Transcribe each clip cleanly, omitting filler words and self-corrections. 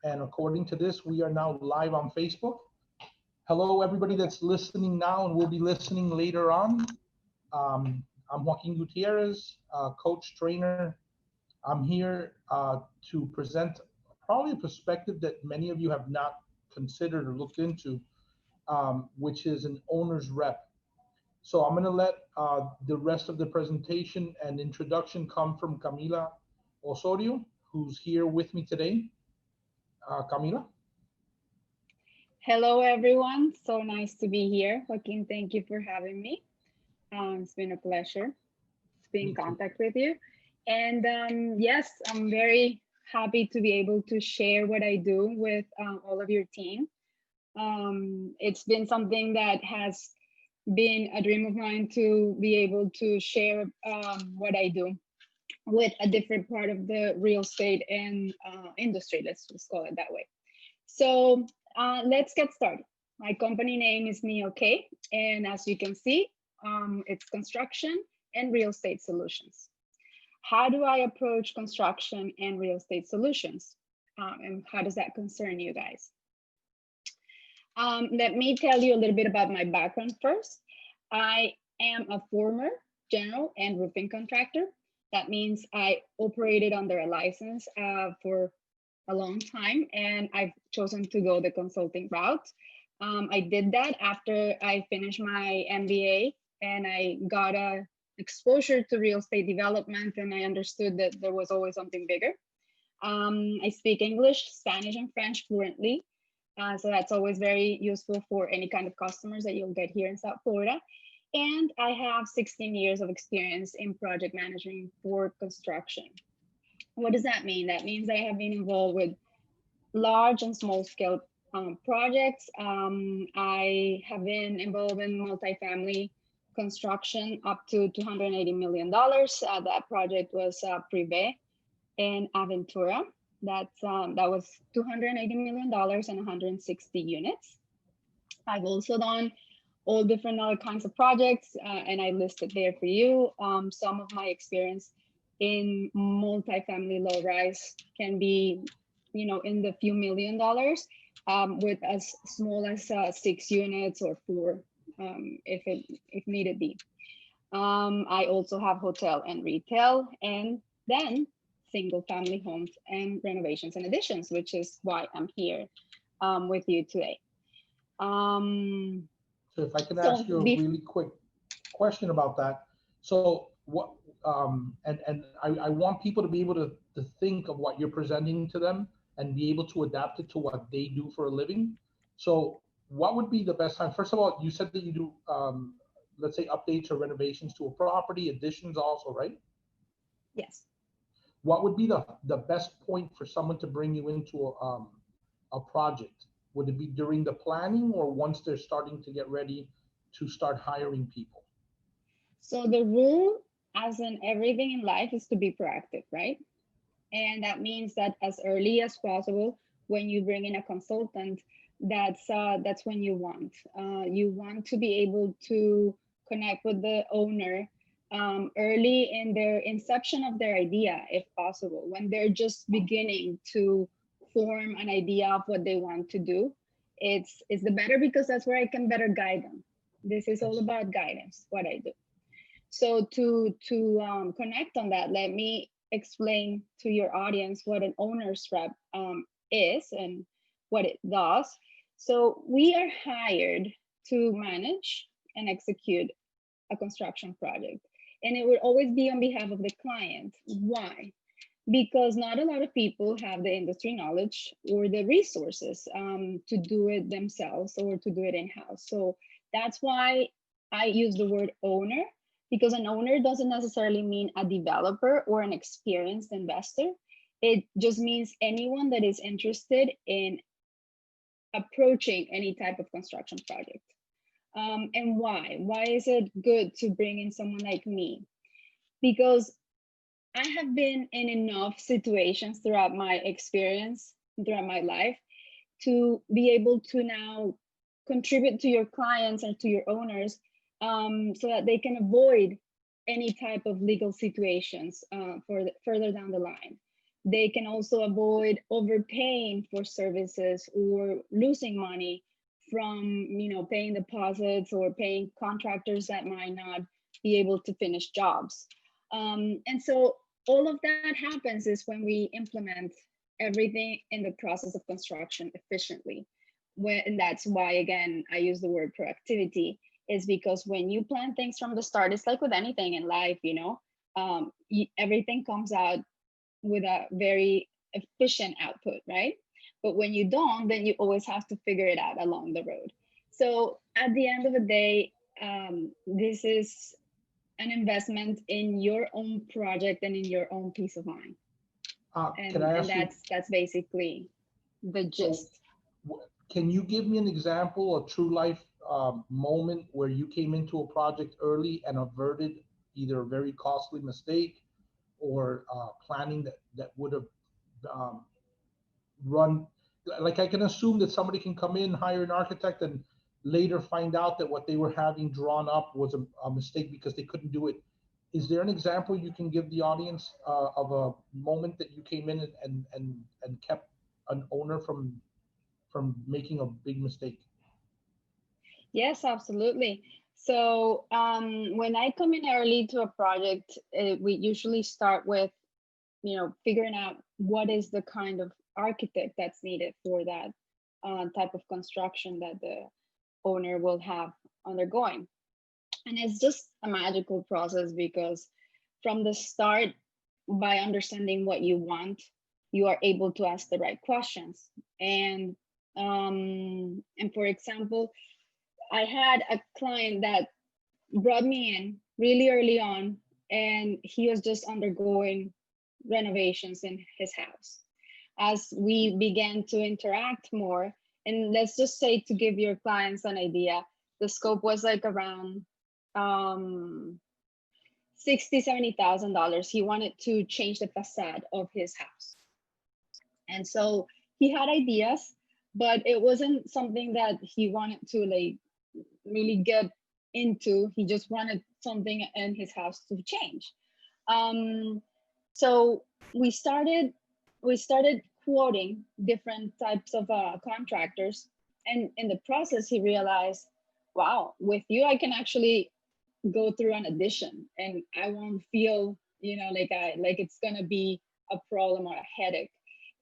And according to this, we are now live on Facebook. Hello, everybody that's listening now and will be listening later on. I'm Joaquin Gutierrez, coach, trainer. I'm here to present probably a perspective that many of you have not considered or looked into, which is an owner's rep. So I'm going to let the rest of the presentation and introduction come from Camila Osorio, who's here with me today. Camila? Hello, everyone. So nice to be here. Joaquin, thank you for having me. It's been a pleasure to be in contact with you. And yes, I'm very happy to be able to share what I do with all of your team. It's been something that has been a dream of mine to be able to share what I do with a different part of the real estate and industry. Let's just call it that way. So let's get started. My company name is NeoK, and as you can see, it's construction and real estate solutions. How do I approach construction and real estate solutions? And how does that concern you guys? Let me tell you a little bit about my background first. I am a former general and roofing contractor. That means I operated under a license for a long time, and I've chosen to go the consulting route. I did that after I finished my MBA, and I got a exposure to real estate development, and I understood that there was always something bigger. I speak English, Spanish, and French fluently. So that's always very useful for any kind of customers that you'll get here in South Florida. And I have 16 years of experience in project management for construction. What does that mean? That means I have been involved with large and small scale projects. I have been involved in multifamily construction up to $280 million. That project was Privé in Aventura. That was $280 million and 160 units. I've also done all different other kinds of projects, and I listed there for you. Some of my experience in multifamily low rise can be, in the few $1 million, with as small as 6 units or 4, if needed be. I also have hotel and retail, and then single family homes and renovations and additions, which is why I'm here with you today. So if I can ask you a really quick question about that. So what, and I want people to be able to think of what you're presenting to them and be able to adapt it to what they do for a living. So what would be the best time? First of all, you said that you do, let's say, updates or renovations to a property, additions also, right? Yes. What would be the best point for someone to bring you into a project? Would it be during the planning or once they're starting to get ready to start hiring people? So the rule, as in everything in life, is to be proactive, right? And that means that as early as possible, when you bring in a consultant, that's when you want. You want to be able to connect with the owner early in their inception of their idea, if possible, when they're just beginning to form an idea of what they want to do. It's the better, because that's where I can better guide them. This is all about guidance, what I do. So to connect on that, let me explain to your audience what an owner's rep is and what it does. So we are hired to manage and execute a construction project, and it will always be on behalf of the client. Why? Because not a lot of people have the industry knowledge or the resources to do it themselves or to do it in-house. So that's why I use the word owner, because an owner doesn't necessarily mean a developer or an experienced investor. It just means anyone that is interested in approaching any type of construction project. And why? Why is it good to bring in someone like me? Because I have been in enough situations throughout my experience, throughout my life, to be able to now contribute to your clients and to your owners so that they can avoid any type of legal situations further down the line. They can also avoid overpaying for services or losing money from, paying deposits or paying contractors that might not be able to finish jobs. And so all of that happens is when we implement everything in the process of construction efficiently. And that's why, again, I use the word proactivity, is because when you plan things from the start, it's like with anything in life, everything comes out with a very efficient output, right? But when you don't, then you always have to figure it out along the road. So at the end of the day, this is an investment in your own project and in your own peace of mind. Can I ask that's basically the gist. So, can you give me an example, a true life moment where you came into a project early and averted either a very costly mistake or planning that would have run? Like, I can assume that somebody can come in, hire an architect, and later find out that what they were having drawn up was a mistake because they couldn't do it. Is there an example you can give the audience of a moment that you came in and kept an owner from making a big mistake? Yes, absolutely. So when I come in early to a project, we usually start with, figuring out what is the kind of architect that's needed for that type of construction that the owner will have undergoing. And it's just a magical process because from the start, by understanding what you want, you are able to ask the right questions. And for example, I had a client that brought me in really early on, and he was just undergoing renovations in his house. As we began to interact more, and let's just say, to give your clients an idea, the scope was like around $60,000-$70,000. He wanted to change the facade of his house. And so he had ideas, but it wasn't something that he wanted to like really get into. He just wanted something in his house to change. So we started quoting different types of contractors, and in the process he realized, wow, with you I can actually go through an addition and I won't feel like it's gonna be a problem or a headache.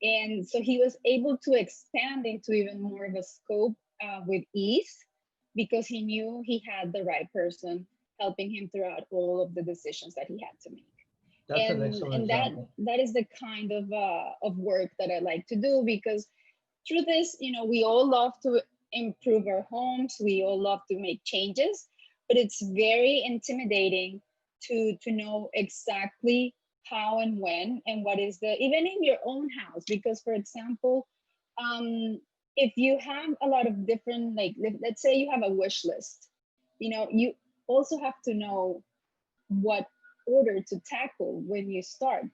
And so he was able to expand into even more of a scope with ease, because he knew he had the right person helping him throughout all of the decisions that he had to make. That's an excellent example. That is the kind of work that I like to do, because truth is, we all love to improve our homes, we all love to make changes, but it's very intimidating to know exactly how and when and what is even in your own house. Because, for example, if you have a lot of different, like, let's say you have a wish list, you also have to know what order to tackle when you start.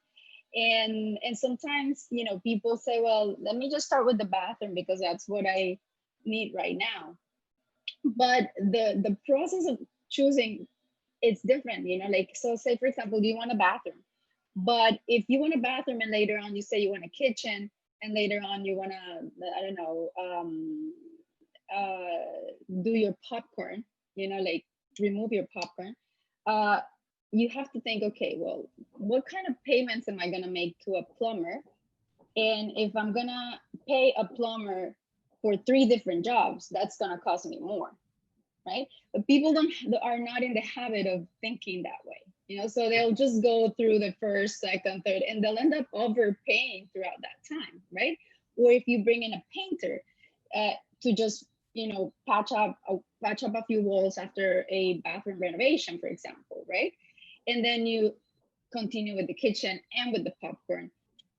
And sometimes, people say, well, let me just start with the bathroom because that's what I need right now. But the process of choosing, it's different, like, so say, for example, you want a bathroom, but if you want a bathroom and later on you say you want a kitchen, and later on you want to, I don't know, do your popcorn, like remove your popcorn, you have to think, okay, well, what kind of payments am I going to make to a plumber? And if I'm going to pay a plumber for 3 different jobs, that's going to cost me more, right? But people are not in the habit of thinking that way, so they'll just go through the first, second, third, and they'll end up overpaying throughout that time, right? Or if you bring in a painter to just, patch up a few walls after a bathroom renovation, for example, right? And then you continue with the kitchen and with the popcorn,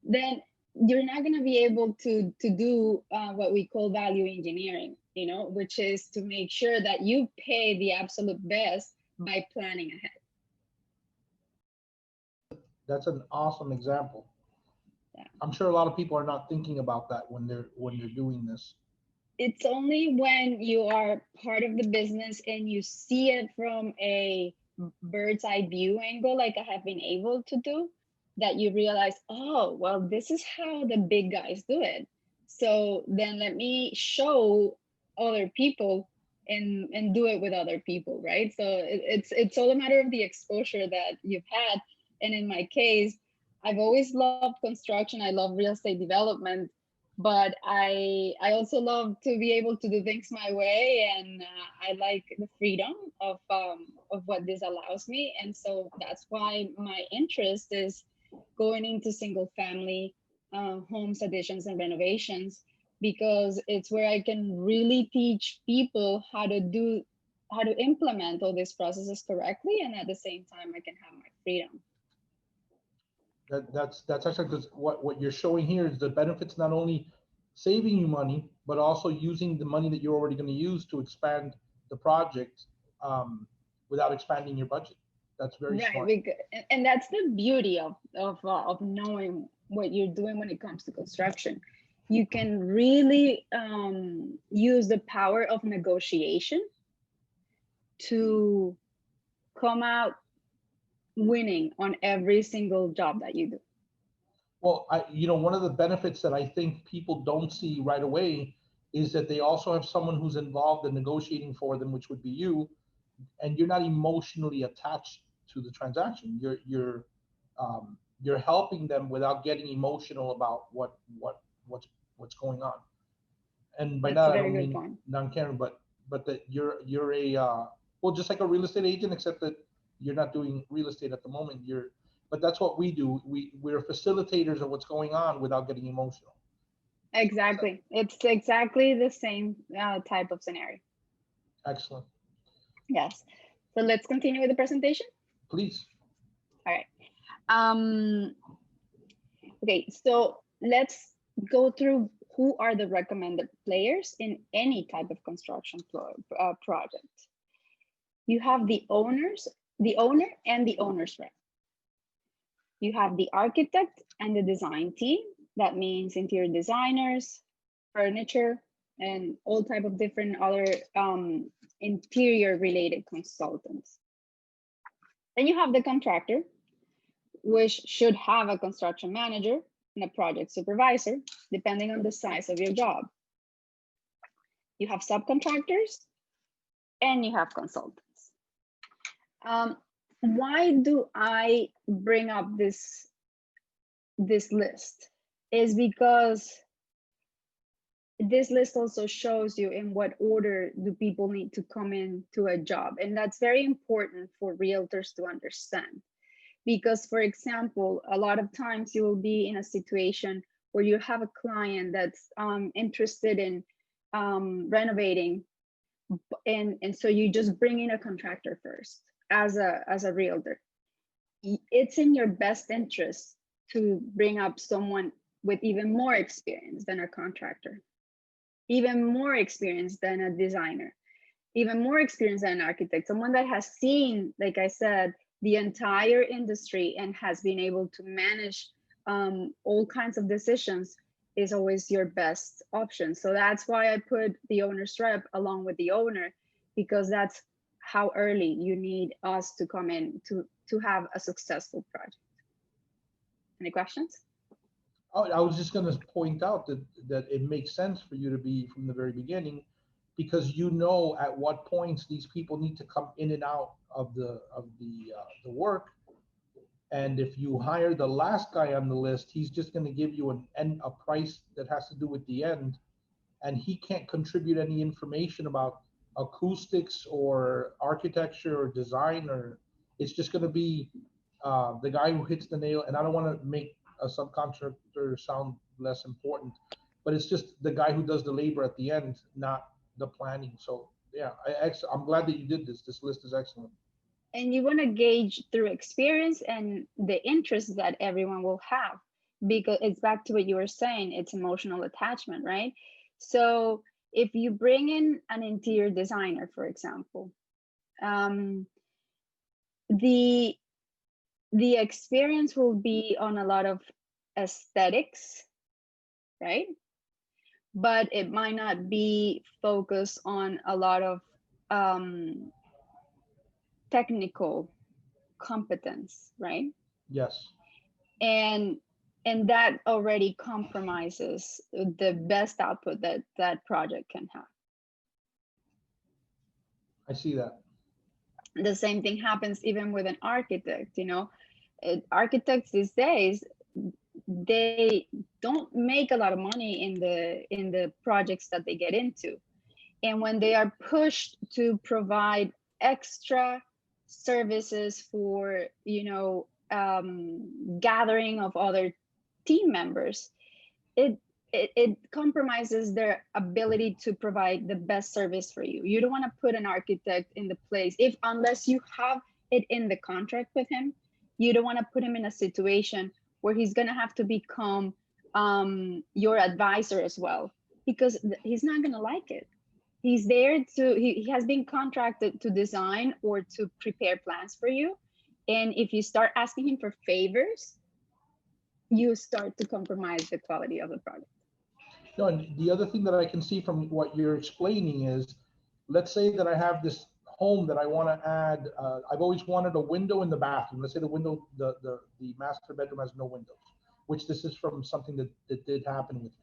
then you're not going to be able to do what we call value engineering, which is to make sure that you pay the absolute best by planning ahead. That's an awesome example. Yeah. I'm sure a lot of people are not thinking about that when they're doing this. It's only when you are part of the business and you see it from a bird's eye view angle, like I have been able to do, that you realize, oh, well, this is how the big guys do it. So then let me show other people and do it with other people, right? So it's all a matter of the exposure that you've had. And in my case, I've always loved construction. I love real estate development, but I also love to be able to do things my way, and I like the freedom of what this allows me. And so that's why my interest is going into single family homes, additions, and renovations, because it's where I can really teach people how to implement all these processes correctly, and at the same time I can have my freedom. That's actually, because what you're showing here is the benefits, not only saving you money, but also using the money that you're already going to use to expand the project, without expanding your budget. That's very Right, smart. because, and that's the beauty of knowing what you're doing when it comes to construction. You can really use the power of negotiation to come out winning on every single job that you do. Well, one of the benefits that I think people don't see right away is that they also have someone who's involved in negotiating for them, which would be you, and you're not emotionally attached to the transaction. You're helping them without getting emotional about what's going on. And by That's that a I very don't good mean point. non-caring, but that you're a well, just like a real estate agent, except that you're not doing real estate at the moment. But that's what we do. We're facilitators of what's going on without getting emotional. Exactly. It's exactly the same type of scenario. Excellent. Yes. So let's continue with the presentation. Please. All right. Um, okay, so let's go through who are the recommended players in any type of construction project. You have the owner and the owner's rep. You have the architect and the design team. That means interior designers, furniture, and all type of different other interior related consultants. Then you have the contractor, which should have a construction manager and a project supervisor, depending on the size of your job. You have subcontractors and you have consultants. Why do I bring up this list? Is because this list also shows you in what order do people need to come in to a job. And that's very important for realtors to understand. Because, for example, a lot of times you will be in a situation where you have a client that's interested in renovating, and so you just bring in a contractor first as a realtor. It's in your best interest to bring up someone with even more experience than a contractor, even more experience than a designer, even more experience than an architect, someone that has seen, like I said, the entire industry and has been able to manage all kinds of decisions is always your best option. So that's why I put the owner's rep along with the owner, because that's how early you need us to come in to have a successful project. Any questions? Oh, I was just going to point out that it makes sense for you to be from the very beginning, because you know at what points these people need to come in and out of the work. And if you hire the last guy on the list, he's just going to give you a price that has to do with the end, and he can't contribute any information about acoustics or architecture or design, or it's just going to be the guy who hits the nail. And I don't want to make a subcontractor sound less important, but it's just the guy who does the labor at the end, not the planning. So yeah, I'm glad that you did this. This list is excellent. And you want to gauge through experience and the interest that everyone will have, because it's back to what you were saying, it's emotional attachment, right? So if you bring in an interior designer, for example, the experience will be on a lot of aesthetics, right? But it might not be focused on a lot of technical competence, right? Yes. and that already compromises the best output that that project can have. I see that. The same thing happens even with an architect. You know, architects these days, they don't make a lot of money in the projects that they get into, and when they are pushed to provide extra services for, you know, gathering of other team members, it compromises their ability to provide the best service for you. You don't want to put an architect in the place, if unless you have it in the contract with him, you don't want to put him in a situation where he's going to have to become your advisor as well, because he's not going to like it. He's there to, he has been contracted to design or to prepare plans for you. And if you start asking him for favors, you start to compromise the quality of the project. No, and the other thing that I can see from what you're explaining is, let's say that I have this home that I want to add. I've always wanted a window in the bathroom. Let's say the window, the master bedroom has no windows, which this is from something that did happen with me.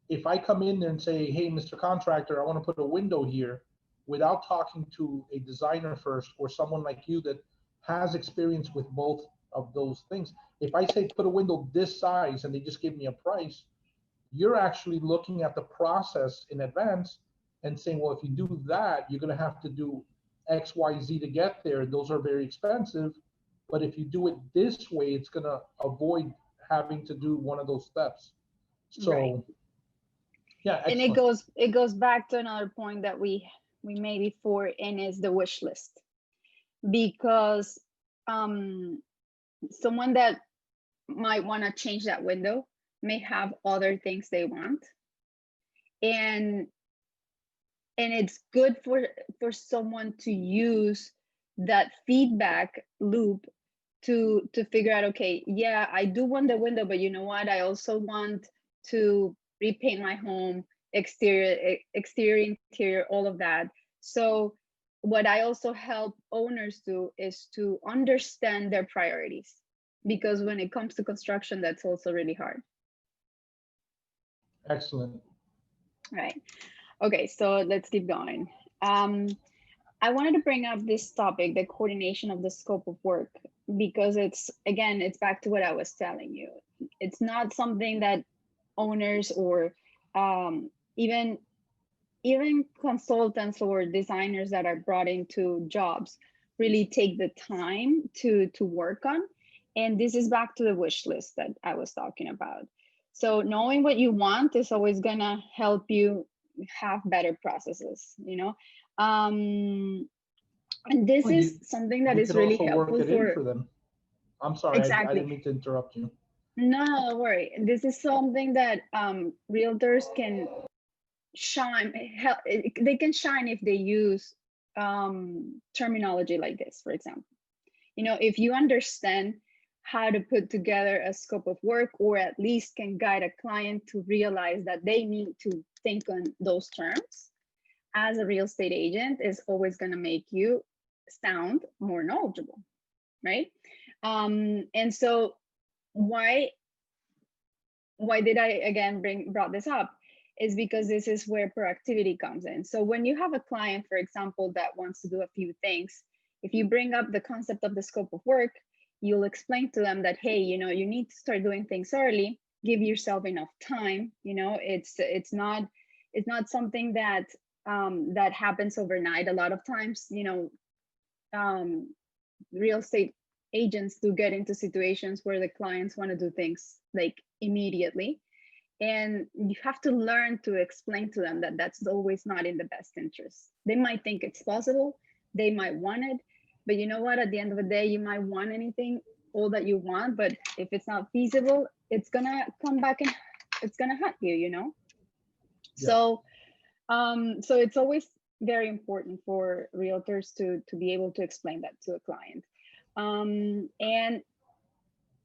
If I come in there and say, hey, Mr. Contractor, I want to put a window here, without talking to a designer first or someone like you that has experience with both of those things, if I say put a window this size and they just give me a price, you're actually looking at the process in advance and saying, well, if you do that, you're going to have to do X, Y, Z to get there. Those are very expensive. But if you do it this way, it's going to avoid having to do one of those steps. So, right. Yeah, excellent. And it goes back to another point that we made before, and is the wish list. Because someone that might want to change that window may have other things they want, and it's good for someone to use that feedback loop to figure out, okay, yeah, I do want the window, but you know what, I also want to repaint my home, exterior, interior, all of that. So what I also help owners do is to understand their priorities, because when it comes to construction, that's also really hard. Excellent. Right. Okay, so let's keep going. I wanted to bring up this topic, the coordination of the scope of work, because it's back to what I was telling you. It's not something that owners or even consultants or designers that are brought into jobs really take the time to work on. And this is back to the wish list that I was talking about. So knowing what you want is always gonna help you have better processes, you know. And this is something that is really helpful for them. I'm sorry, exactly. I didn't mean to interrupt you. No, don't worry. This is something that realtors can shine. They can shine if they use terminology like this, for example. You know, if you understand how to put together a scope of work, or at least can guide a client to realize that they need to think on those terms, as a real estate agent, is always going to make you sound more knowledgeable, right? And so why did I again brought this up is because this is where proactivity comes in. So when you have a client, for example, that wants to do a few things, if you bring up the concept of the scope of work, you'll explain to them that, hey, you know, you need to start doing things early, give yourself enough time. You know, it's not something that that happens overnight. A lot of times, you know, real estate agents do get into situations where the clients want to do things like immediately, and you have to learn to explain to them that that's always not in the best interest. They might think it's possible, they might want it, but you know what, at the end of the day, you might want anything, all that you want, but if it's not feasible, it's gonna come back and it's gonna hurt you, you know. Yeah. So it's always very important for realtors to be able to explain that to a client. And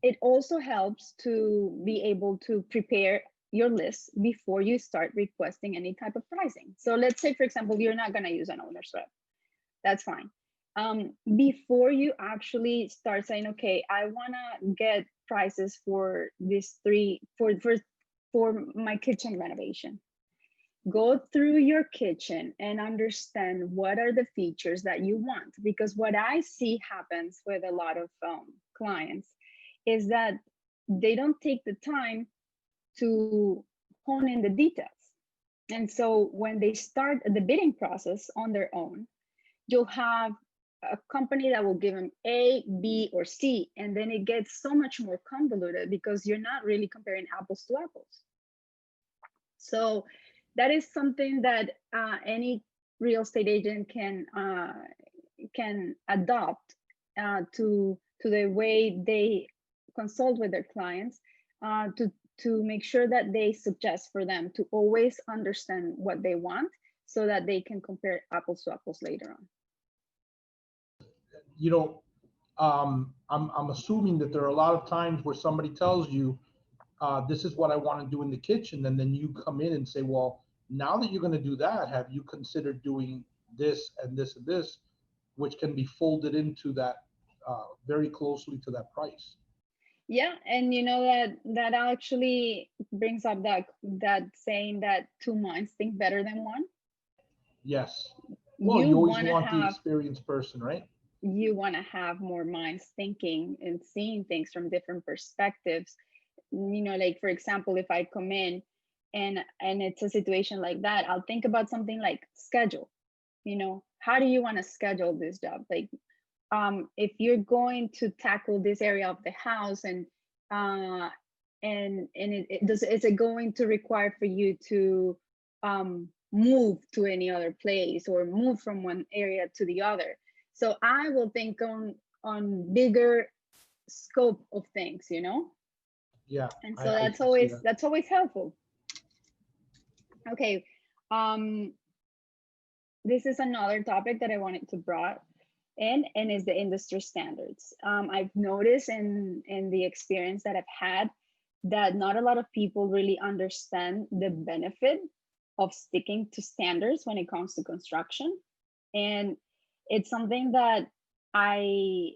it also helps to be able to prepare your list before you start requesting any type of pricing. So let's say, for example, you're not going to use an owner's rep. That's fine. Before you actually start saying, okay, I want to get prices for these three for my kitchen renovation. Go through your kitchen and understand what are the features that you want, because what I see happens with a lot of clients is that they don't take the time to hone in the details. And so when they start the bidding process on their own, you'll have a company that will give them A, B, or C, and then it gets so much more convoluted because you're not really comparing apples to apples. So that is something that any real estate agent can adopt to the way they consult with their clients, to make sure that they suggest for them to always understand what they want so that they can compare apples to apples later on. You know, I'm assuming that there are a lot of times where somebody tells you, this is what I want to do in the kitchen, and then you come in and say, well, now that you're going to do that, have you considered doing this and this and this, which can be folded into that very closely to that price. Yeah, and you know that actually brings up that saying that two minds think better than one. Yes. Well, you always want the have experienced person, right? you want to have more minds thinking and seeing things from different perspectives. You know, like for example, if I come in and it's a situation like that, I'll think about something like schedule. You know, how do you want to schedule this job? Like, if you're going to tackle this area of the house, and is it going to require for you to move to any other place or move from one area to the other? So I will think on bigger scope of things, you know. Yeah. And so that's always helpful. Okay. This is another topic that I wanted to brought in, and is the industry standards. I've noticed in the experience that I've had that not a lot of people really understand the benefit of sticking to standards when it comes to construction. And it's something that I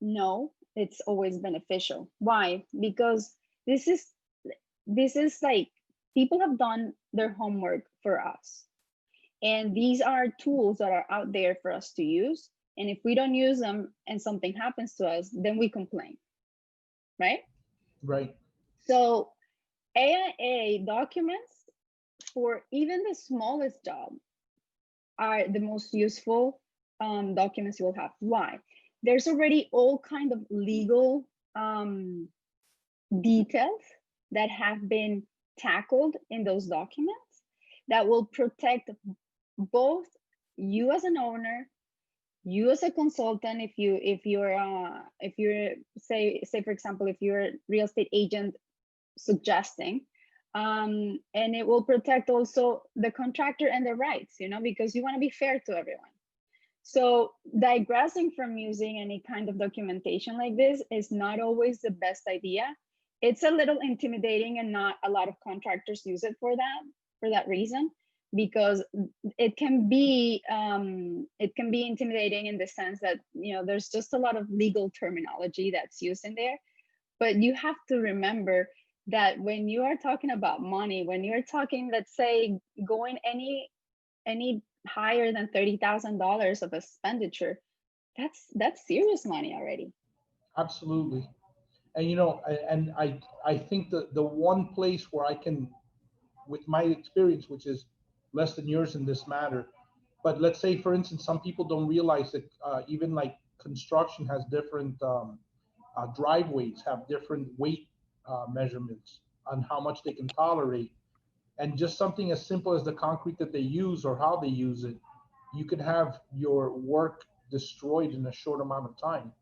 know it's always beneficial. Why? Because this is like people have done their homework for us. And these are tools that are out there for us to use. And if we don't use them and something happens to us, then we complain, right? Right. So AIA documents for even the smallest job are the most useful documents you will have. Why? There's already all kind of legal details that have been tackled in those documents that will protect both you as an owner, you as a consultant, if you're say for example, if you're a real estate agent suggesting, and it will protect also the contractor and their rights, you know, because you want to be fair to everyone. So digressing from using any kind of documentation like this is not always the best idea. It's a little intimidating, and not a lot of contractors use it for that reason, because it can be intimidating in the sense that, you know, there's just a lot of legal terminology that's used in there. But you have to remember that when you are talking about money, when you're talking, let's say, going any higher than $30,000 of expenditure, that's serious money already. Absolutely. And you know, and I think the one place where I can, with my experience, which is less than yours in this matter, but let's say, for instance, some people don't realize that even like construction has different driveways, have different weight measurements on how much they can tolerate. And just something as simple as the concrete that they use or how they use it, you could have your work destroyed in a short amount of time.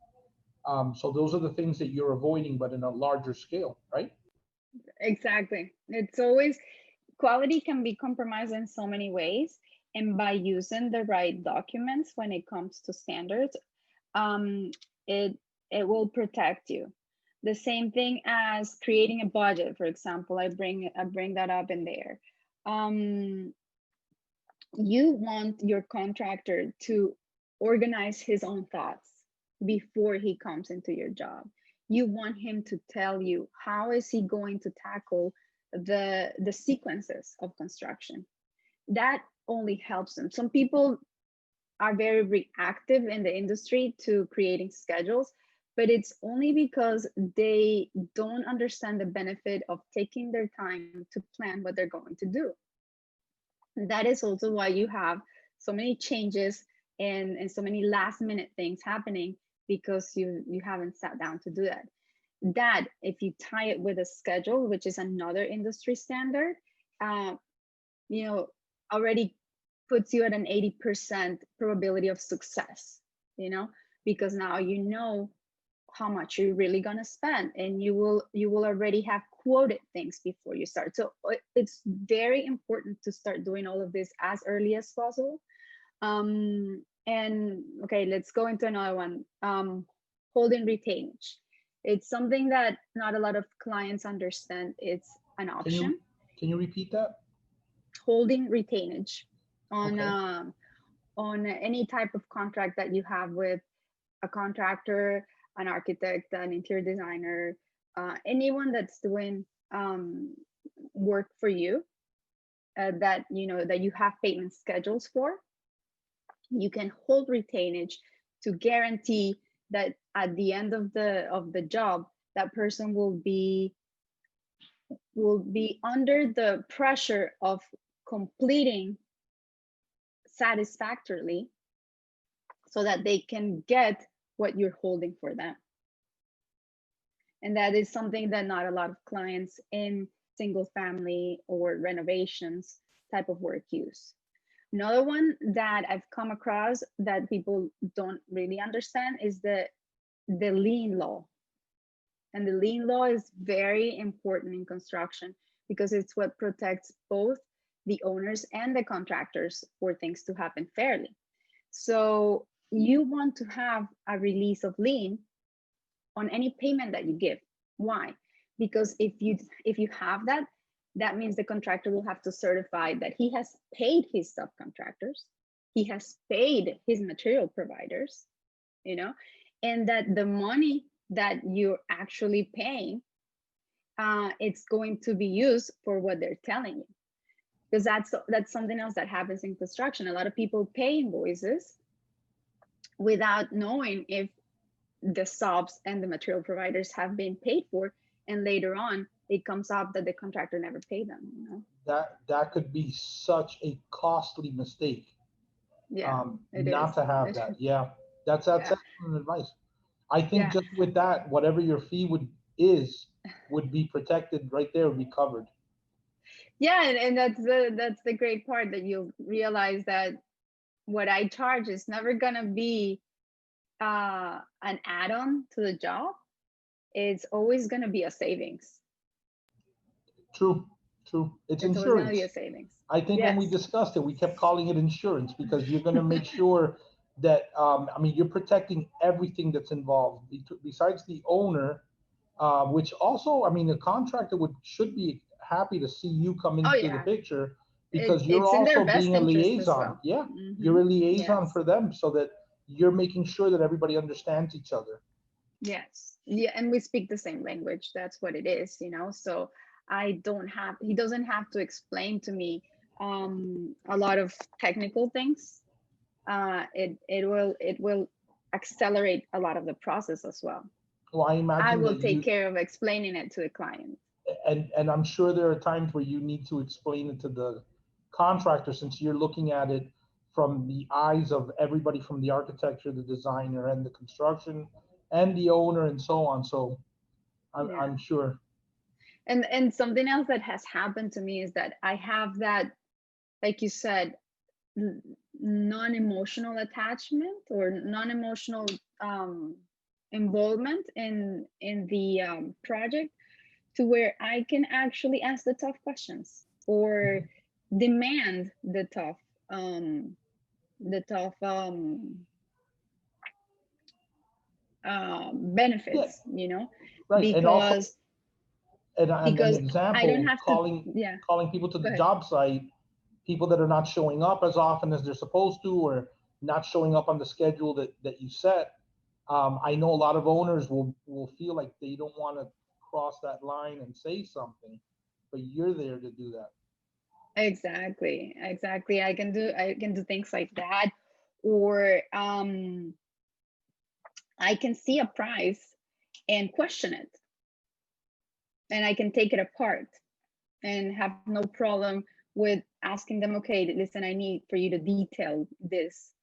So those are the things that you're avoiding, but in a larger scale, right? Exactly. It's always, quality can be compromised in so many ways. And by using the right documents when it comes to standards, it will protect you. The same thing as creating a budget, for example. I bring that up in there. You want your contractor to organize his own thoughts before he comes into your job. you want him to tell you how is he going to tackle the sequences of construction. That only helps them. Some people are very reactive in the industry to creating schedules, but it's only because they don't understand the benefit of taking their time to plan what they're going to do. And that is also why you have so many changes and so many last minute things happening, because you haven't sat down to do that. That if you tie it with a schedule, which is another industry standard, you know, already puts you at an 80% probability of success, you know, because now you know how much you're really going to spend, and you will already have quoted things before you start. So it's very important to start doing all of this as early as possible. And okay, let's go into another one. Holding retainage. It's something that not a lot of clients understand. It's an option. Can you repeat that? Holding retainage on Okay. On any type of contract that you have with a contractor, an architect, an interior designer, anyone that's doing work for you, that you know that you have payment schedules for. You can hold retainage to guarantee that at the end of the job, that person will be under the pressure of completing satisfactorily, so that they can get what you're holding for them. And that is something that not a lot of clients in single family or renovations type of work use. Another one that I've come across that people don't really understand is the lien law. And the lien law is very important in construction, because it's what protects both the owners and the contractors for things to happen fairly. So you want to have a release of lien on any payment that you give. Why? Because if you have that, that means the contractor will have to certify that he has paid his subcontractors, he has paid his material providers, you know, and that the money that you're actually paying, it's going to be used for what they're telling you. Because that's something else that happens in construction. A lot of people pay invoices without knowing if the subs and the material providers have been paid for, and later on it comes up that the contractor never paid them, you know. That could be such a costly mistake. Yeah, it Not is. to have that. Yeah, that's Yeah, excellent advice. I think yeah, just with that, whatever your fee would be protected right there, would be covered. yeah. And that's the great part, that you'll realize that what I charge is never gonna be an add-on to the job. It's always gonna be a savings. True, true. It's It's always gonna be a insurance. savings. I think when we Yes. discussed it, we kept calling it insurance because you're going to make sure that, I mean, you're protecting everything that's involved besides the owner, which also, I mean, the contractor should be happy to see you come Oh into the yeah. picture because you're It's in their also best being a interest as liaison. well. Yeah, Hmm. you're a liaison Yes. for them so that you're making sure that everybody understands each other. Yes. Yeah, and we speak the same language. That's what it is, you know. So he doesn't have to explain to me a lot of technical things. It will accelerate a lot of the process as well. Well, I I imagine will that take care of explaining it to the client. and I'm sure there are times where you need to explain it to the contractor since you're looking at it from the eyes of everybody from the architecture, the designer, and the construction, and the owner, and so on. So Yeah. I'm sure. And something else that has happened to me is that I have that, like you said, non-emotional attachment or non-emotional involvement in the project, to where I can actually ask the tough questions or demand um, the tough Yeah, benefits, you know, right. And also, because and an I don't example, have to. Yeah, calling people to go the ahead. job site, people that are not showing up as often as they're supposed to, or not showing up on the schedule that you set. I know a lot of owners will feel like they don't want to cross that line and say something, but you're there to do that. Exactly, exactly. I can do things like that, or I can see a price and question it, and I can take it apart and have no problem with asking them, okay, listen, I need for you to detail this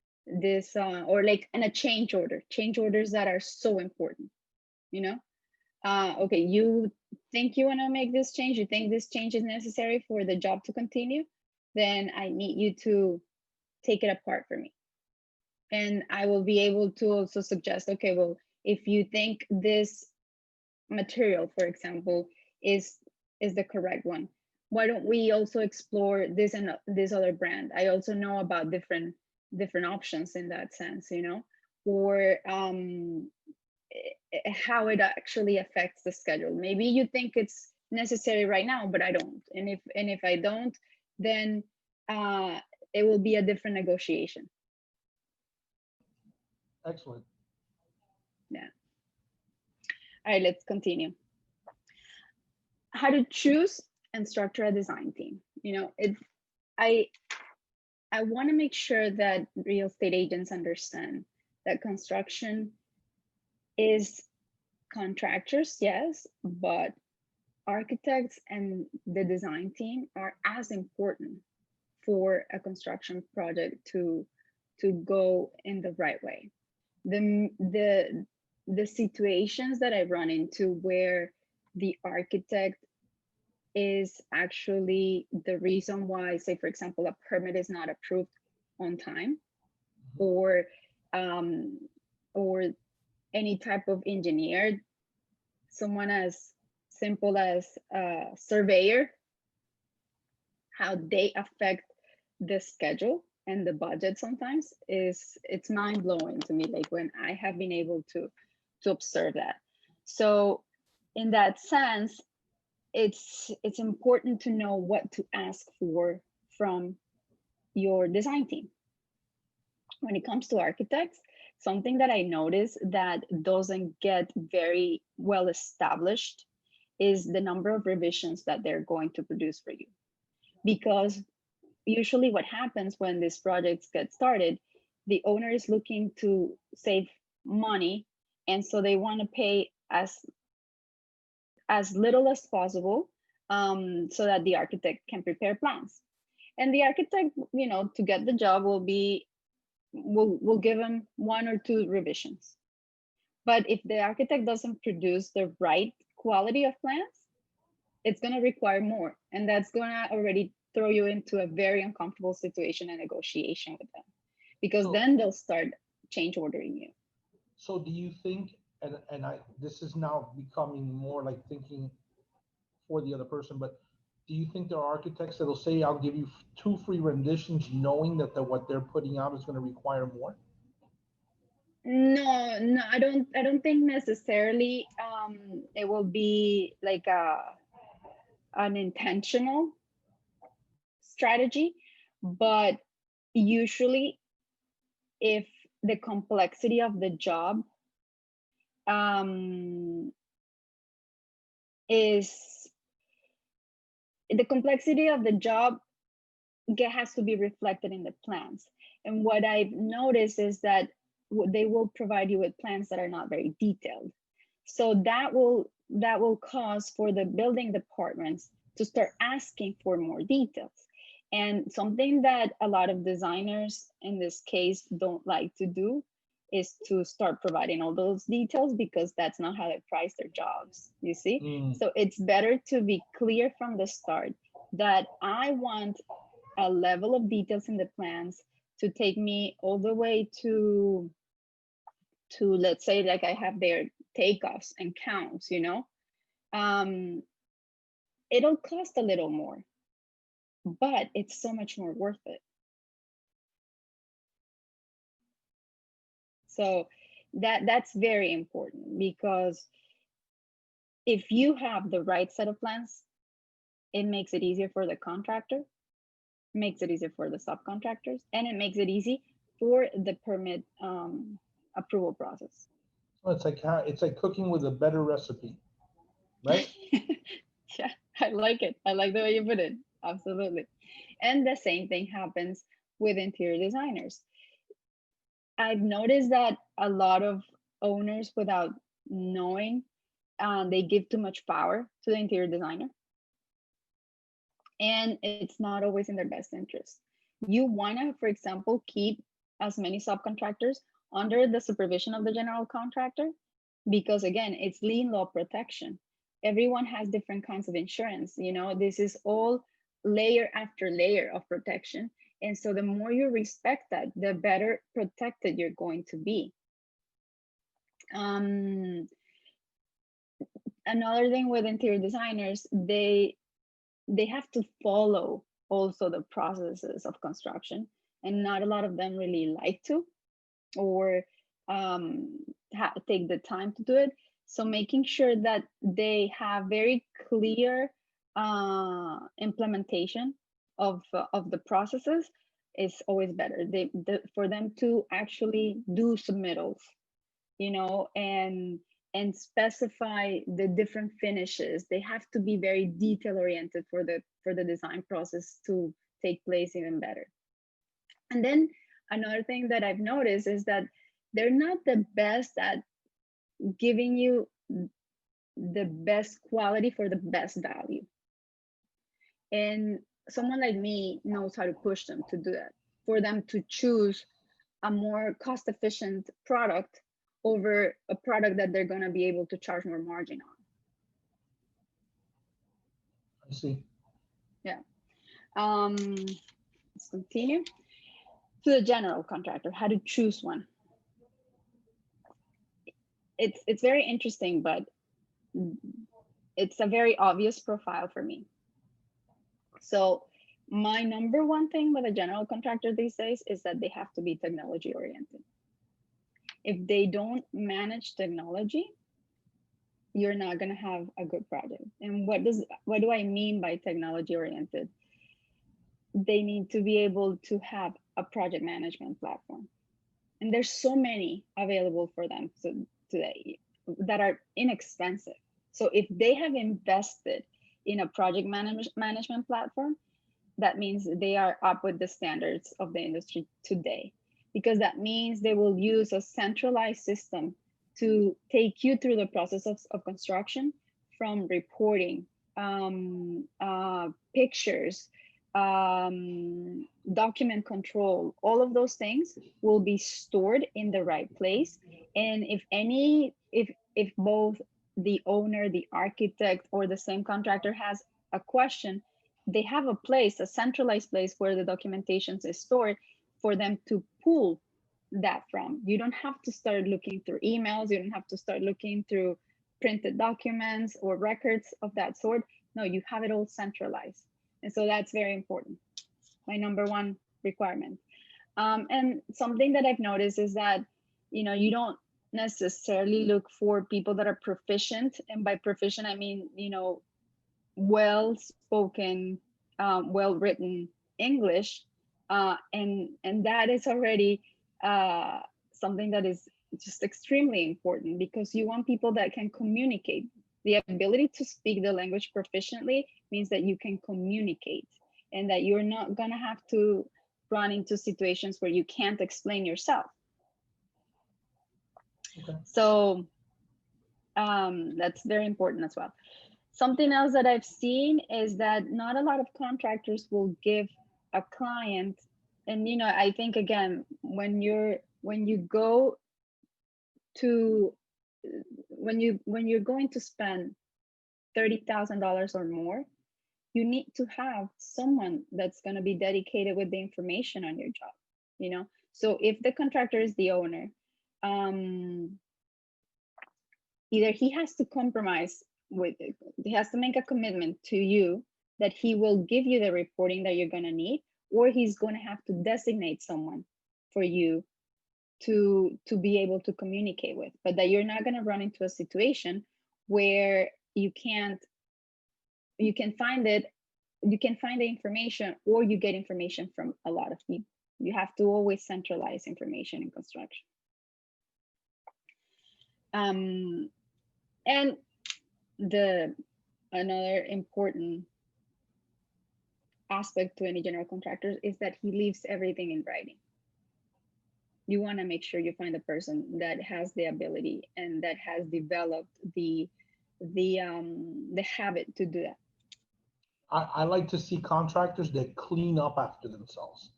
or like in a change orders that are so important, you know. Okay, you think you want to make this change, you think this change is necessary for the job to continue, then I need you to take it apart for me, and I will be able to also suggest, okay, well, if you think this material, for example, is the correct one, why don't we also explore this and this other brand? I also know about different options in that sense, you know, or how it actually affects the schedule. Maybe you think it's necessary right now, but I don't, and if I don't, then it will be a different negotiation. Excellent. Yeah. All right, let's continue. How to choose and structure a design team. You know, I I want to make sure that real estate agents understand that construction is contractors, yes, but architects and the design team are as important for a construction project to go in the right way. The situations that I run into where the architect is actually the reason why, say for example, a permit is not approved on time, or um, or any type of engineer, someone as simple as a surveyor, how they affect the schedule and the budget sometimes is, it's mind blowing to me, like when I have been able to observe that. So in that sense, it's important to know what to ask for from your design team. When it comes to architects, something that I notice that doesn't get very well established is the number of revisions that they're going to produce for you. Because usually what happens when these projects get started, the owner is looking to save money, and so they want to pay as little as possible, so that the architect can prepare plans. And the architect, you know, to get the job will give them one or two revisions. But if the architect doesn't produce the right quality of plans, it's going to require more, and that's going to already throw you into a very uncomfortable situation and negotiation with them, because So, then they'll start change ordering you. so do you think, and I, this is now becoming more like thinking for the other person, but do you think there are architects that'll say, I'll give you two free renditions, knowing that what they're putting out is going to require more? No, no, I don't think necessarily it will be like an intentional strategy, but usually if the complexity of the job um, is the complexity of the job has to be reflected in the plans. And what I've noticed is that they will provide you with plans that are not very detailed. So that will cause for the building departments to start asking for more details. And something that a lot of designers in this case don't like to do is to start providing all those details, because that's not how they price their jobs, you see? So it's better to be clear from the start that I want a level of details in the plans to take me all the way to let's say, like I have their takeoffs and counts, you know. It'll cost a little more, but it's so much more worth it. So that's very important, because if you have the right set of plans, it makes it easier for the contractor, makes it easier for the subcontractors, and it makes it easy for the permit approval process. Oh, it's like cooking with a better recipe, right? Yeah, I like it. I like the way you put it. Absolutely. And the same thing happens with interior designers. I've noticed that a lot of owners, without knowing, they give too much power to the interior designer, and it's not always in their best interest. You want to, for example, keep as many subcontractors under the supervision of the general contractor, because again, it's lien law protection. Everyone has different kinds of insurance. You know, this is all layer after layer of protection. And so the more you respect that, the better protected you're going to be. Another thing with interior designers, they have to follow also the processes of construction, and not a lot of them really like to, or take the time to do it. So making sure that they have very clear implementation of the processes is always better. For them to actually do submittals, you know, and specify the different finishes. They have to be very detail oriented for the design process to take place even better. And then another thing that I've noticed is that they're not the best at giving you the best quality for the best value. And someone like me knows how to push them to do that, for them to choose a more cost efficient product over a product that they're going to be able to charge more margin on. I see. Yeah. Let's continue. To the general contractor, how to choose one. It's very interesting, but it's a very obvious profile for me. So my number one thing with a general contractor these days is that they have to be technology oriented. If they don't manage technology, you're not going to have a good project. And what do I mean by technology oriented? They need to be able to have a project management platform. And there's so many available for them today that are inexpensive. So if they have invested in a project management platform, that means they are up with the standards of the industry today, because that means they will use a centralized system to take you through the process of construction, from reporting, pictures, document control. All of those things will be stored in the right place. And if both the owner, the architect, or the same contractor has a question, they have a place, a centralized place where the documentation is stored for them to pull that from. You don't have to start looking through emails. You don't have to start looking through printed documents or records of that sort. No, you have it all centralized. And so that's very important. My number one requirement. And something that I've noticed is that, you know, you don't necessarily look for people that are proficient. And by proficient, I mean, you know, well-spoken, well-written English, and that is already something that is just extremely important, because you want people that can communicate. The ability to speak the language proficiently means that you can communicate, and that you're not gonna have to run into situations where you can't explain yourself. Okay. So that's very important as well. Something else that I've seen is that not a lot of contractors will give a client, and you know, I think again, when you're going to spend $30,000 or more, you need to have someone that's going to be dedicated with the information on your job, you know. So if the contractor is the owner, either he has to compromise with it, he has to make a commitment to you that he will give you the reporting that you're going to need, or he's going to have to designate someone for you to be able to communicate with, but that you're not going to run into a situation where you can find the information, or you get information from a lot of people. You have to always centralize information in construction. Um, and another important aspect to any general contractor is that he leaves everything in writing. You want to make sure you find a person that has the ability and that has developed the habit to do that. I like to see contractors that clean up after themselves.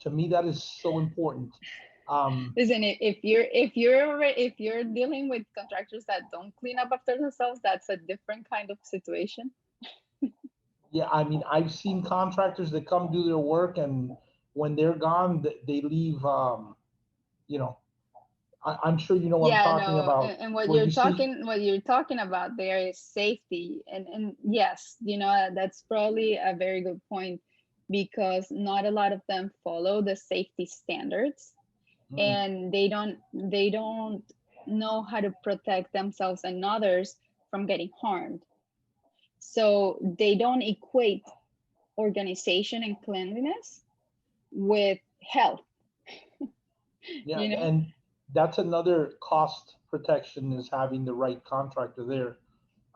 To me, that is so important. Listen, if you're dealing with contractors that don't clean up after themselves, that's a different kind of situation. Yeah, I mean, I've seen contractors that come do their work, and when they're gone, they leave. You know, I'm sure you know what I'm Yeah, talking no, about. and Where you see, what you're talking about there is safety, and yes, you know, that's probably a very good point, because not a lot of them follow the safety standards, mm, and they don't know how to protect themselves and others from getting harmed. So they don't equate organization and cleanliness with health, yeah, you know. and that's another cost protection is having the right contractor there.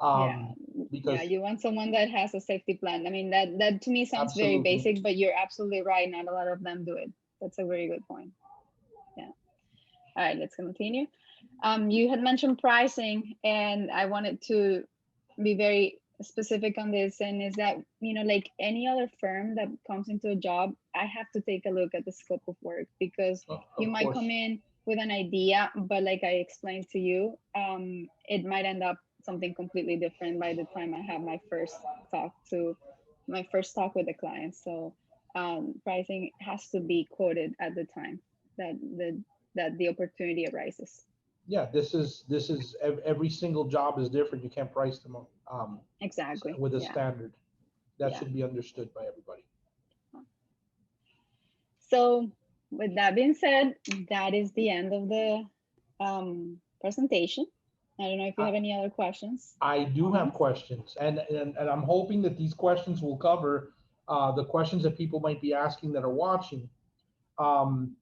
Yeah, yeah, Because you want someone that has a safety plan. I mean, that to me sounds very absolutely, basic, but you're absolutely right. Not a lot of them do it. That's a very good point. Yeah. All right, let's continue. You had mentioned pricing, and I wanted to be very specific on this, and is that, you know, like any other firm that comes into a job, I have to take a look at the scope of work, because you of might course. come in with an idea, but like I explained to you, it might end up something completely different by the time I have my first talk with the client. So pricing has to be quoted at the time that the opportunity arises. Yeah, this is every single job is different. You can't price them Exactly. with a Yeah. standard. That Yeah. should be understood by everybody. So with that being said, that is the end of the presentation. I don't know if you I, have any other questions, I do have comments. questions, and I'm hoping that these questions will cover the questions that people might be asking that are watching. Um,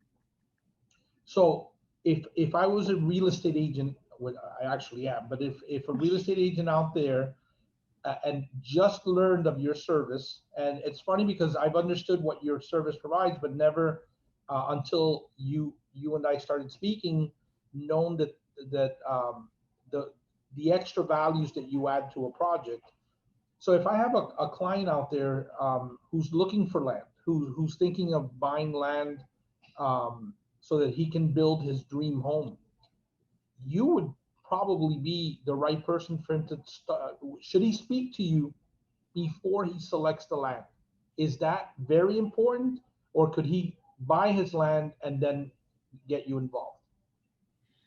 so if I was a real estate agent, well, I actually am, but if a real estate agent out there and just learned of your service. And it's funny because I've understood what your service provides, but never until you and I started speaking, known that the the extra values that you add to a project. So if I have a client out there who's looking for land, who's thinking of buying land so that he can build his dream home, you would probably be the right person for him to start. Should he speak to you before he selects the land? Is that very important, or could he buy his land and then get you involved?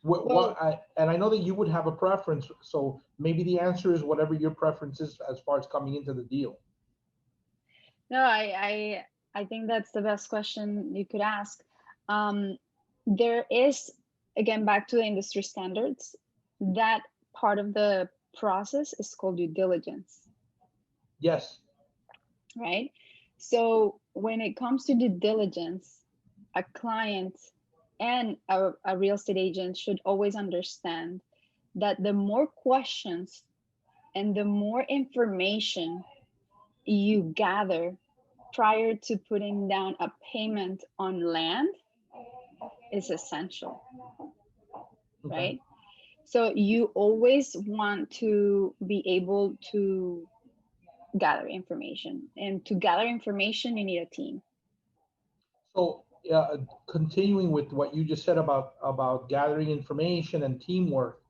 Well, And I know that you would have a preference, so maybe the answer is whatever your preference is as far as coming into the deal. no, I think that's the best question you could ask. There is, again, back to the industry standards, that part of the process is called due diligence, Yes. right? So when it comes to due diligence, a client and a real estate agent should always understand that the more questions and the more information you gather prior to putting down a payment on land is essential, Okay. right? So you always want to be able to gather information, and to gather information you need a team. So, continuing with what you just said about gathering information and teamwork,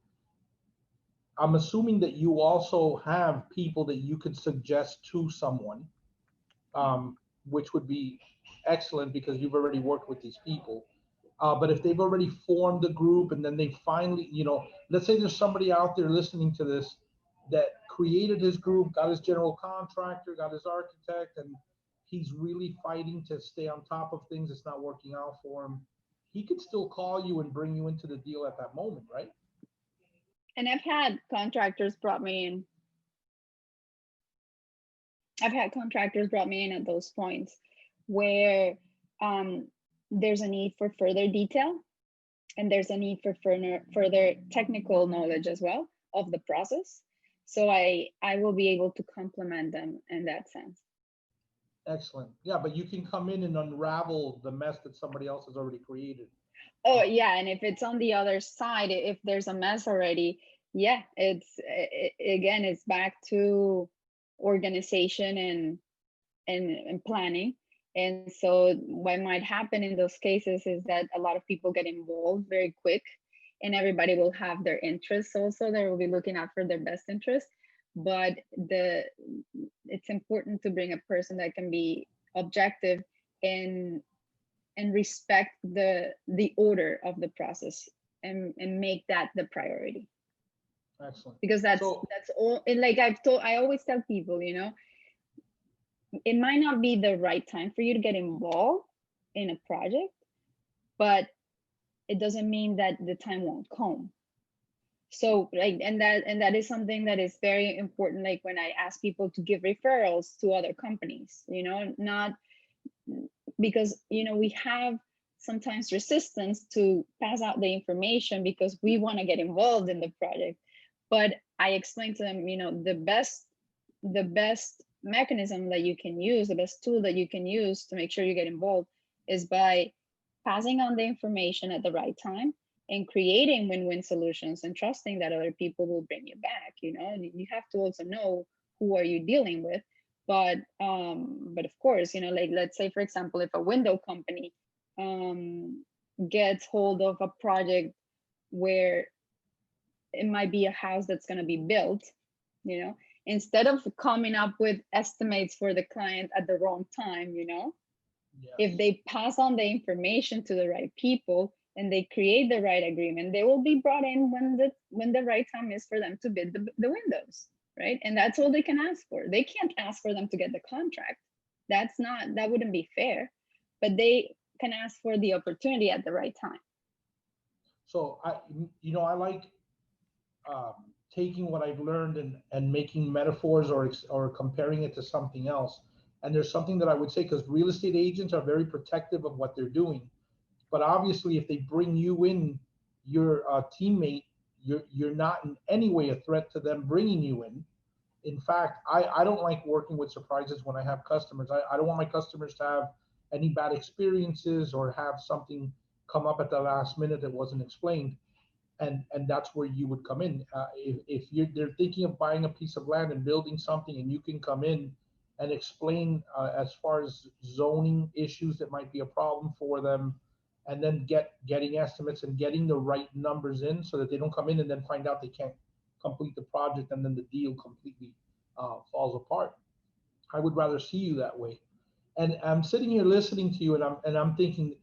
I'm assuming that you also have people that you could suggest to someone, which would be excellent because you've already worked with these people. But if they've already formed a group and then they finally, let's say there's somebody out there listening to this that created his group, got his general contractor, got his architect, and he's really fighting to stay on top of things. It's not working out for him. He could still call you and bring you into the deal at that moment, right? And I've had contractors brought me in at those points where um, there's a need for further detail, and there's a need for further technical knowledge as well of the process. So I will be able to complement them in that sense. Excellent. Yeah, but you can come in and unravel the mess that somebody else has already created. Oh yeah, and if it's on the other side, if there's a mess already, yeah, again, it's back to organization and planning. And so what might happen in those cases is that a lot of people get involved very quick, and everybody will have their interests also. They will be looking out for their best interest. But it's important to bring a person that can be objective and respect the order of the process and make that the priority. Excellent. Because that's all. And like I always tell people, it might not be the right time for you to get involved in a project, but it doesn't mean that the time won't come. So like, and that is something that is very important. Like when I ask people to give referrals to other companies, not because, we have sometimes resistance to pass out the information because we want to get involved in the project. But I explain to them, the best mechanism that you can use, the best tool that you can use to make sure you get involved is by passing on the information at the right time and creating win-win solutions and trusting that other people will bring you back. You have to also know who are you dealing with. But of course, like let's say, for example, if a window company gets hold of a project where it might be a house that's going to be built, instead of coming up with estimates for the client at the wrong time, yes. If they pass on the information to the right people and they create the right agreement, they will be brought in when the right time is for them to bid the windows, right? And that's all they can ask for. They can't ask for them to get the contract. That wouldn't be fair, but they can ask for the opportunity at the right time. So I like taking what I've learned and making metaphors or comparing it to something else. And there's something that I would say, because real estate agents are very protective of what they're doing. But obviously, if they bring you in, your teammate, you're not in any way a threat to them bringing you in. In fact, I don't like working with surprises when I have customers. I don't want my customers to have any bad experiences or have something come up at the last minute that wasn't explained. And that's where you would come in. If they're thinking of buying a piece of land and building something, and you can come in and explain as far as zoning issues that might be a problem for them, and then getting estimates and getting the right numbers in so that they don't come in and then find out they can't complete the project and then the deal completely falls apart. I would rather see you that way. And I'm sitting here listening to you, and I'm thinking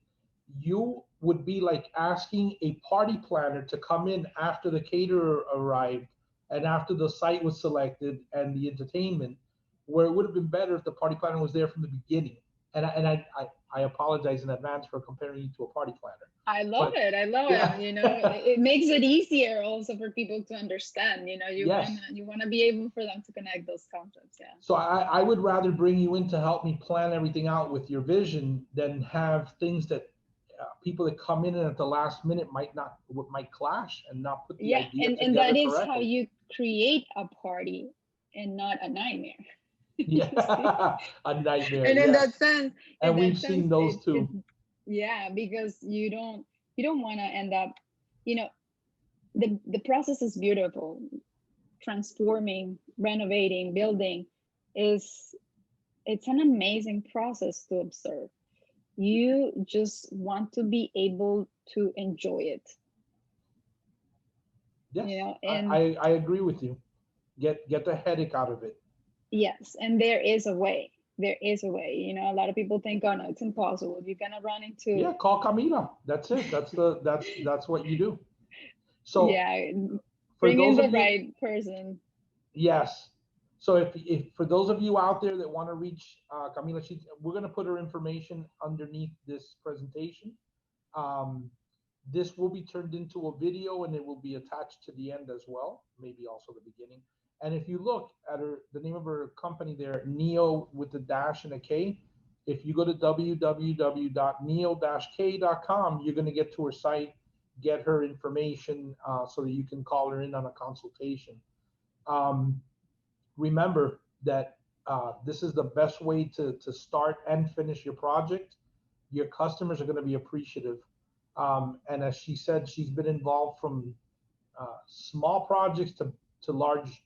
you would be like asking a party planner to come in after the caterer arrived and after the site was selected and the entertainment, where it would have been better if the party planner was there from the beginning. And I apologize in advance for comparing you to a party planner. I love it. It makes it easier also for people to understand. You want to be able for them to connect those concepts. Yeah. So I would rather bring you in to help me plan everything out with your vision than have things that people that come in and at the last minute might clash and not put the idea together and that is correctly. How you create a party and not a nightmare. Yeah, a nightmare. And in that sense, and we've seen those too. Yeah, because you don't want to end up, the process is beautiful. Transforming, renovating, building it's an amazing process to observe. You just want to be able to enjoy it. Yes, I agree with you. Get the headache out of it. Yes, and there is a way. A lot of people think, oh no, it's impossible. You're gonna run into call Camila. That's it. That's what you do. So bring in the right person. Yes. So if for those of you out there that want to reach Camila, we're going to put her information underneath this presentation. This will be turned into a video, and it will be attached to the end as well, maybe also the beginning. And if you look at the name of her company there, Neo with the dash and a K, if you go to www.neo-k.com, you're going to get to her site, get her information so that you can call her in on a consultation. Um, Remember that this is the best way to start and finish your project. Your customers are going to be appreciative. And as she said, she's been involved from small projects to large,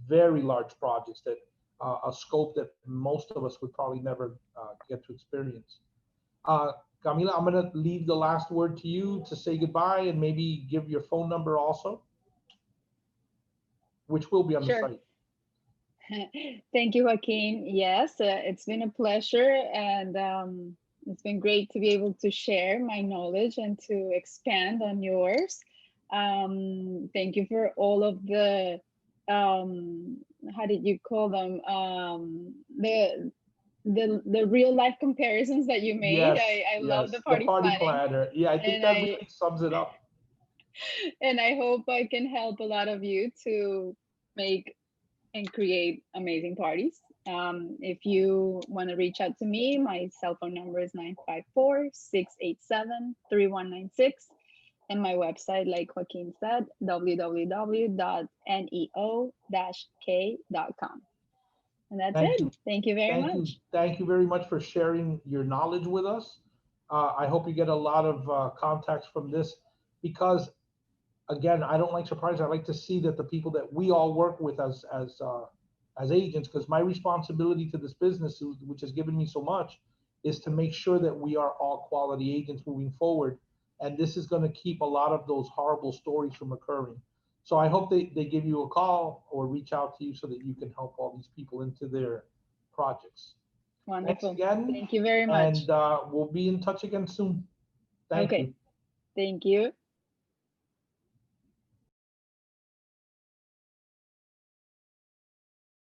very large projects that a scope that most of us would probably never get to experience. Uh, Camila, I'm going to leave the last word to you to say goodbye and maybe give your phone number also, which will be on the Sure. site. Thank you, Joaquin. Yes, it's been a pleasure, and it's been great to be able to share my knowledge and to expand on yours. Thank you for all of the, how did you call them? The real life comparisons that you made. Yes, I love the yes, the party party planning, planner. Yeah, I think and that I really sums it up. and I hope I can help a lot of you to make and create amazing parties. If you want to reach out to me, my cell phone number is 954-687-3196. And my website, like Joaquin said, www.neo-k.com. And that's Thank it. you. Thank you very Thank you. much. Thank you very much for sharing your knowledge with us. I hope you get a lot of contacts from this because, again, I don't like surprises. I like to see that the people that we all work with as agents, because my responsibility to this business, which has given me so much, is to make sure that we are all quality agents moving forward. And this is going to keep a lot of those horrible stories from occurring. So I hope they give you a call or reach out to you so that you can help all these people into their projects. Thanks Wonderful. again, Thank you very much. and we'll be in touch again soon. Thank Okay. you. Thank you.